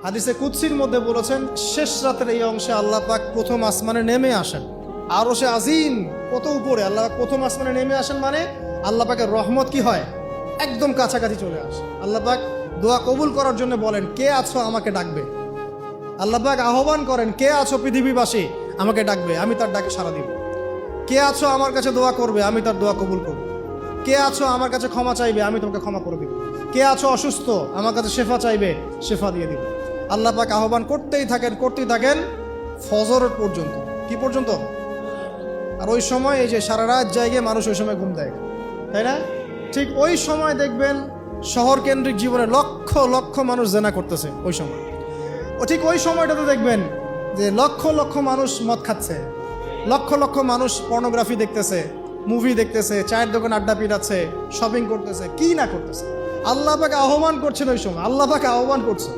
হাদিসে কুদসির মধ্যে বলেছেন, শেষ রাতের এই অংশে আল্লাহ পাক প্রথম আসমানে নেমে আসেন। আরশে আজিম কত উপরে, আল্লাহ পাক প্রথম আসমানে নেমে আসেন মানে আল্লাহ পাকের রহমত কি হয়, একদম কাছাকাছি চলে আসে। আল্লাহ পাক দোয়া কবুল করার জন্য বলেন, কে আছো আমাকে ডাকবে। আল্লাহ পাক আহ্বান করেন, কে আছো পৃথিবীবাসী আমাকে ডাকবে, আমি তার ডাকে সাড়া দিব। কে আছো আমার কাছে দোয়া করবে, আমি তার দোয়া কবুল করব। কে আছো আমার কাছে ক্ষমা চাইবে, আমি তোমাকে ক্ষমা করে দিব। কে আছো অসুস্থ, আমার কাছে শেফা চাইবে, শেফা দিয়ে দিব। আল্লাহ পাক আহ্বান করতেই থাকেন ফজর পর্যন্ত। কি পর্যন্ত? আর ওই সময় এই যে সারা রাত জায়গায় মানুষ ওই সময় ঘুম দেয়, তাই না? ঠিক ওই সময় দেখবেন শহর কেন্দ্রিক জীবনে লক্ষ লক্ষ মানুষ জেনা করতেছে ওই সময়। ঠিক ওই সময়টাতে দেখবেন যে লক্ষ লক্ষ মানুষ মদ খাচ্ছে, লক্ষ লক্ষ মানুষ পর্নোগ্রাফি দেখতেছে, মুভি দেখতেছে, চায়ের দোকান আড্ডা পিটাচ্ছে, শপিং করতেছে, কি না করতেছে। আল্লাহ পাকে আহ্বান করছেন ওই সময়, আল্লাহ পাকে আহ্বান করছে,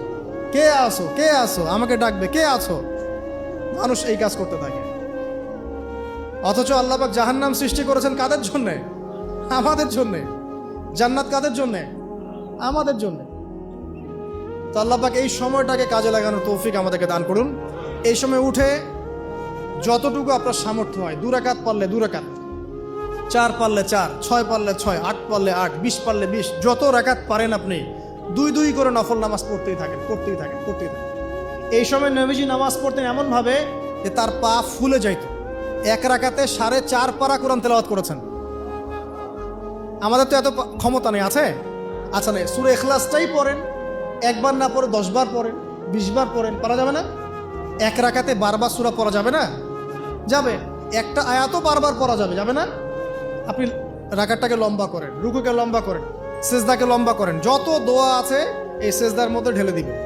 কে আসো, কে আসো আমাকে ডাকবে, কে আছো। মানুষ এই কাজ করতে থাকে। অথচ আল্লাহ পাক জাহান্নাম সৃষ্টি করেছেন কাদের জন্যে? আমাদের জন্যে। জান্নাত কাদের জন্যে? আমাদের জন্যে। তো আল্লাহ পাক এই সময়টাকে কাজে লাগানোর তৌফিক আমাদেরকে দান করুন। এই সময় উঠে যতটুকু আপনার সামর্থ্য হয়, 2 রাকাত পারলে 2 রাকাত, 4 পারলে 4, 6 পারলে 6, 8 পারলে 8, 20 পারলে 20, যত রাকাত পারেন আপনি 2 করে নফল নামাজ পড়তেই থাকেন। এই সময় নবীজি নামাজ পড়তেন এমনভাবে যে তার পা ফুলে যাইত। 1 রাকাতে 4.5 পারা কোরআন তেলাওয়াত করেছেন। আমাদের তো এত ক্ষমতা নেই, আছে? আচ্ছা নেই, সূরা ইখলাসটাই পড়েন, একবার না পড়ে 10 বার পড়েন, 20 বার পড়েন, পারা যাবে না? 1 রাকাতে বারবার সূরা পড়া যাবে না? যাবে। একটা আয়াতও বারবার পড়া যাবে না? আপনি রাকাতটাকে লম্বা করেন, রুকুকে লম্বা করেন, সেজদাকে লম্বা করেন, যত দোয়া আছে এই সেজদার মধ্যে ঢেলে দিবেন।